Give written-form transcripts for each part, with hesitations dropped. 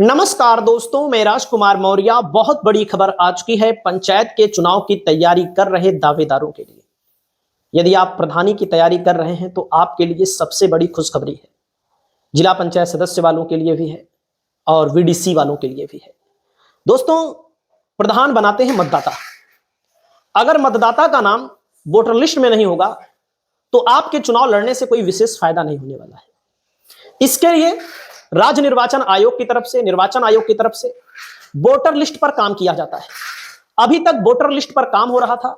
नमस्कार दोस्तों, मैं राजकुमार मौर्य। बहुत बड़ी खबर आ चुकी है पंचायत के चुनाव की तैयारी कर रहे दावेदारों के लिए। यदि आप प्रधानी की तैयारी कर रहे हैं तो आपके लिए सबसे बड़ी खुशखबरी है। जिला पंचायत सदस्य वालों के लिए भी है और वीडीसी वालों के लिए भी है। दोस्तों, प्रधान बनाते हैं मतदाता। अगर मतदाता का नाम वोटर लिस्ट में नहीं होगा तो आपके चुनाव लड़ने से कोई विशेष फायदा नहीं होने वाला है। इसके लिए राज्य निर्वाचन आयोग की तरफ से, निर्वाचन आयोग की तरफ से वोटर लिस्ट पर काम किया जाता है। अभी तक वोटर लिस्ट पर काम हो रहा था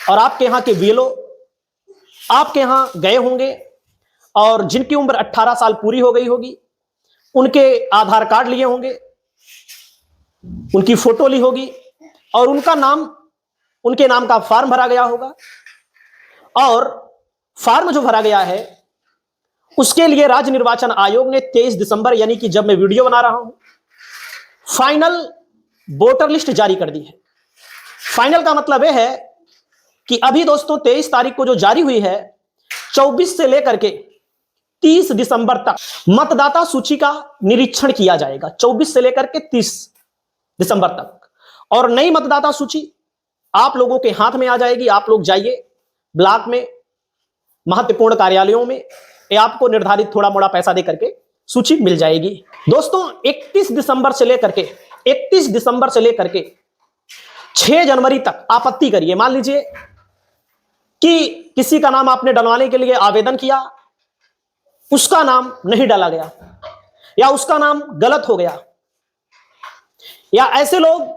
और आपके यहां के बीएलओ आपके यहां गए होंगे और जिनकी उम्र 18 साल पूरी हो गई होगी उनके आधार कार्ड लिए होंगे, उनकी फोटो ली होगी और उनके नाम का फॉर्म भरा गया होगा। और फॉर्म जो भरा गया है उसके लिए राज्य निर्वाचन आयोग ने 23 दिसंबर यानी कि जब मैं वीडियो बना रहा हूं, फाइनल वोटर लिस्ट जारी कर दी है। फाइनल का मतलब यह है कि अभी दोस्तों 23 तारीख को जो जारी हुई है, 24 से लेकर के 30 दिसंबर तक मतदाता सूची का निरीक्षण किया जाएगा। 24 से लेकर के 30 दिसंबर तक। और नई मतदाता सूची आप लोगों के हाथ में आ जाएगी। आप लोग जाइए ब्लॉक में, महत्वपूर्ण कार्यालयों में, आपको निर्धारित थोड़ा मोड़ा पैसा दे करके सूची मिल जाएगी। दोस्तों, 31 दिसंबर से लेकर के 6 जनवरी तक आपत्ति करिए। मान लीजिए कि किसी का नाम आपने डलवाने के लिए आवेदन किया, उसका नाम नहीं डाला गया या उसका नाम गलत हो गया, या ऐसे लोग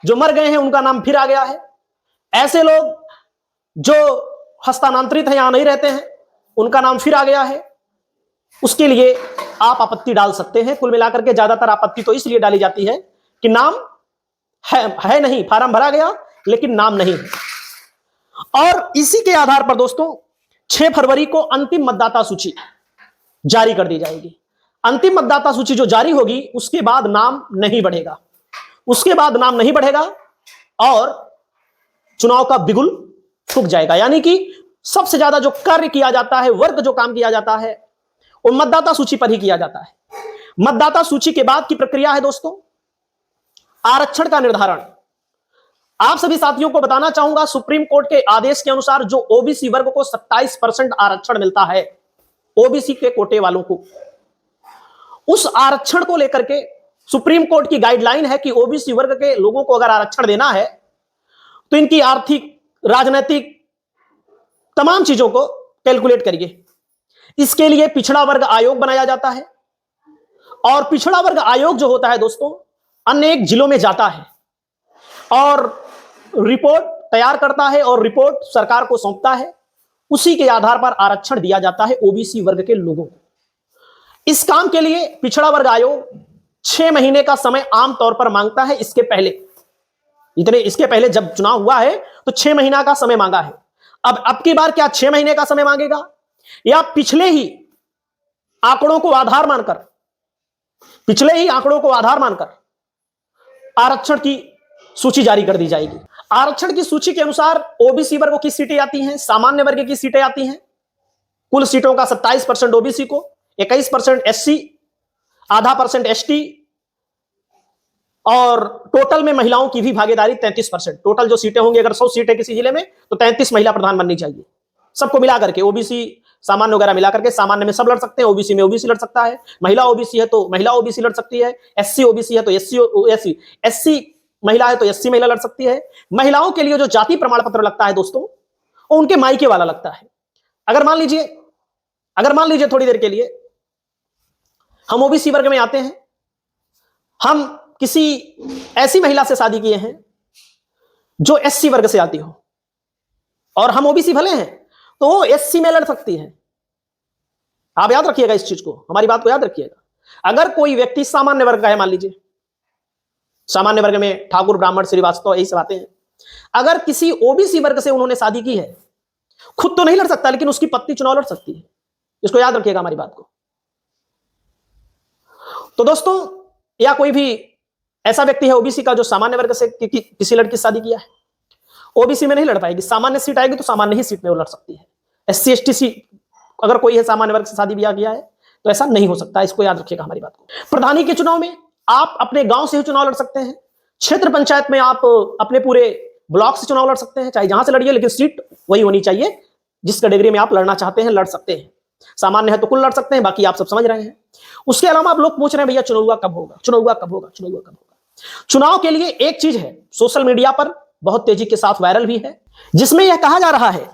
जो मर गए हैं उनका नाम फिर आ गया है, ऐसे लोग जो हस्तांतरित है, यहां नहीं रहते हैं, उनका नाम फिर आ गया है, उसके लिए आप आपत्ति डाल सकते हैं। कुल मिलाकर के ज्यादातर आपत्ति तो इसलिए डाली जाती है कि नाम है नहीं, फॉर्म भरा गया लेकिन नाम नहीं है। और इसी के आधार पर दोस्तों 6 फरवरी को अंतिम मतदाता सूची जारी कर दी जाएगी। अंतिम मतदाता सूची जो जारी होगी उसके बाद नाम नहीं बढ़ेगा, और चुनाव का बिगुल फूंक जाएगा। यानी कि सबसे ज्यादा जो कार्य किया जाता है, वर्क जो काम किया जाता है, वो मतदाता सूची पर ही किया जाता है। मतदाता सूची के बाद की प्रक्रिया है दोस्तों आरक्षण का निर्धारण। आप सभी साथियों को बताना चाहूंगा, सुप्रीम कोर्ट के आदेश के अनुसार जो ओबीसी वर्ग को 27% आरक्षण मिलता है, ओबीसी के कोटे वालों को, उस आरक्षण को लेकर के सुप्रीम कोर्ट की गाइडलाइन है कि ओबीसी वर्ग के लोगों को अगर आरक्षण देना है तो इनकी आर्थिक, राजनीतिक तमाम चीजों को कैलकुलेट करिए। इसके लिए पिछड़ा वर्ग आयोग बनाया जाता है और पिछड़ा वर्ग आयोग जो होता है दोस्तों अनेक जिलों में जाता है और रिपोर्ट तैयार करता है और रिपोर्ट सरकार को सौंपता है। उसी के आधार पर आरक्षण दिया जाता है ओबीसी वर्ग के लोगों को। इस काम के लिए पिछड़ा वर्ग आयोग 6 महीने का समय आमतौर पर मांगता है। इसके पहले जब चुनाव हुआ है तो 6 महीना का समय मांगा है। अब की बार क्या 6 महीने का समय मांगेगा या पिछले ही आंकड़ों को आधार मानकर आरक्षण की सूची जारी कर दी जाएगी। आरक्षण की सूची के अनुसार ओबीसी वर्ग को किस सीटें आती हैं, सामान्य वर्ग की सीटें आती हैं। कुल सीटों का 27% ओबीसी को, 21% एससी, आधा % एसटी, और टोटल में महिलाओं की भी भागीदारी 33%। टोटल जो सीटें होंगी, अगर 100 सीटें किसी जिले में तो 33 महिला प्रधान बननी चाहिए। सबको मिला करके, ओबीसी सामान्य वगैरह मिला करके, सामान्य में सब लड़ सकते हैं, ओबीसी में ओबीसी लड़ सकता है, महिला ओबीसी है तो महिला ओबीसी लड़ सकती है, एससी ओबीसी है तो एससी महिला है तो एससी महिला लड़ सकती है। महिलाओं के लिए जो जाति प्रमाण पत्र लगता है दोस्तों, वो उनके मायके वाला लगता है। अगर मान लीजिए थोड़ी देर के लिए हम ओबीसी वर्ग में आते हैं, हम किसी ऐसी महिला से शादी किए हैं जो एससी वर्ग से आती हो और हम ओबीसी भले हैं तो वो एससी में लड़ सकती है। आप याद रखिएगा इस चीज को, हमारी बात को याद रखिएगा। अगर कोई व्यक्ति सामान्य वर्ग का है, मान लीजिए सामान्य वर्ग में ठाकुर, ब्राह्मण, श्रीवास्तव यही सब आते हैं, अगर किसी ओबीसी वर्ग से उन्होंने शादी की है, खुद तो नहीं लड़ सकता लेकिन उसकी पत्नी चुनाव लड़ सकती है। इसको याद रखिएगा हमारी बात को। तो दोस्तों, या कोई भी ऐसा व्यक्ति है ओबीसी का जो सामान्य वर्ग से किसी लड़की से शादी किया है, ओबीसी में नहीं लड़ पाएगी, सामान्य सीट आएगी तो सामान्य ही सीट में वो लड़ सकती है। एससी एसटी सीट अगर कोई है सामान्य वर्ग से शादी ब्याह किया है तो ऐसा नहीं हो सकता। इसको याद रखिएगा हमारी बात को। प्रधानी के चुनाव में आप अपने गांव से ही चुनाव लड़ सकते हैं, क्षेत्र पंचायत में आप अपने पूरे ब्लॉक से चुनाव लड़ सकते हैं, चाहे जहां से लड़िए, लेकिन सीट वही होनी चाहिए जिस कैटेगरी में आप लड़ना चाहते हैं, लड़ सकते हैं। सामान्य है तो कुल लड़ सकते हैं, बाकी आप सब समझ रहे हैं। उसके अलावा आप लोग पूछ रहे हैं भैया चुनाव कब होगा, चुनाव कब होगा, चुनाव कब होगा। चुनाव के लिए एक चीज है, सोशल मीडिया पर बहुत तेजी के साथ वायरल भी है, जिसमें यह कहा जा रहा है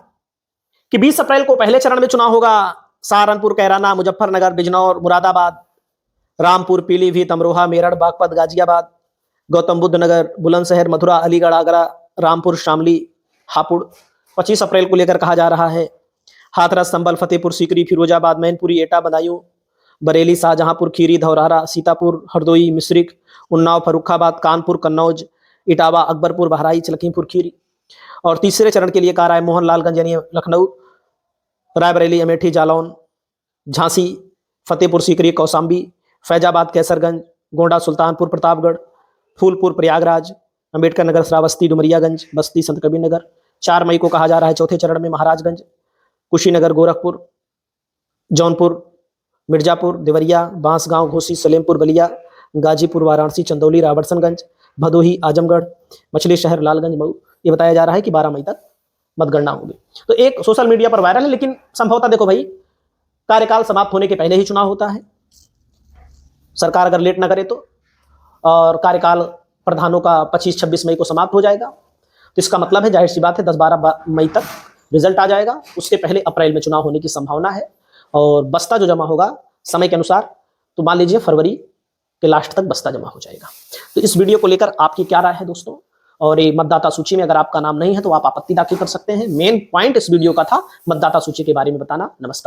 कि 20 अप्रैल को पहले चरण में चुनाव होगा। सहारनपुर, कैराना, मुजफ्फरनगर, बिजनौर, मुरादाबाद, रामपुर, पीलीभीत, अमरोहा, मेरठ, बागपत, गाजियाबाद, गौतम बुद्ध नगर, बुलंदशहर, मथुरा, अलीगढ़, आगरा, रामपुर, शामली, हापुड़ 25 अप्रैल को लेकर कहा जा रहा है। हाथरस, संभल, फतेहपुर सीकरी, फिरोजाबाद, मैनपुरी, एटा, बदायूं, बरेली, शाहजहांपुर, खीरी, धौरहरा, सीतापुर, हरदोई, मिश्रिख, उन्नाव, फर्रुखाबाद, कानपुर, कन्नौज, इटावा, अकबरपुर, बहराइच, लखीमपुर खीरी। और तीसरे चरण के लिए कहा रहा है मोहनलालगंज यानी लखनऊ, रायबरेली, अमेठी, जालौन, झांसी, फतेहपुर सीकरी, कौसाम्बी, फैजाबाद, कैसरगंज, गोंडा, सुल्तानपुर, प्रतापगढ़, फूलपुर, प्रयागराज, अंबेडकर नगर, श्रावस्ती, डुमरियागंज, बस्ती, संत कबीर नगर। 4 मई को कहा जा रहा है चौथे चरण में महाराजगंज, कुशीनगर, गोरखपुर, जौनपुर, मिर्जापुर, देवरिया, बांसगांव, घोसी, सलेमपुर, बलिया, गाजीपुर, वाराणसी, चंदौली, राबर्ट्सनगंज, भदोही, आजमगढ़, मछली शहर, लालगंज, मऊ। ये बताया जा रहा है कि 12 मई तक मतगणना होगी। तो एक सोशल मीडिया पर वायरल है, लेकिन संभवतः देखो भाई, कार्यकाल समाप्त होने के पहले ही चुनाव होता है, सरकार अगर लेट ना करे तो। और कार्यकाल प्रधानों का 25-26 मई को समाप्त हो जाएगा, तो इसका मतलब है जाहिर सी बात है 10-12 मई तक रिजल्ट आ जाएगा। उसके पहले अप्रैल में चुनाव होने की संभावना है। और बस्ता जो जमा होगा समय के अनुसार, तो मान लीजिए फरवरी के लास्ट तक बस्ता जमा हो जाएगा। तो इस वीडियो को लेकर आपकी क्या राय है दोस्तों? और ये मतदाता सूची में अगर आपका नाम नहीं है तो आप आपत्ति दाखिल कर सकते हैं। मेन पॉइंट इस वीडियो का था मतदाता सूची के बारे में बताना। नमस्कार।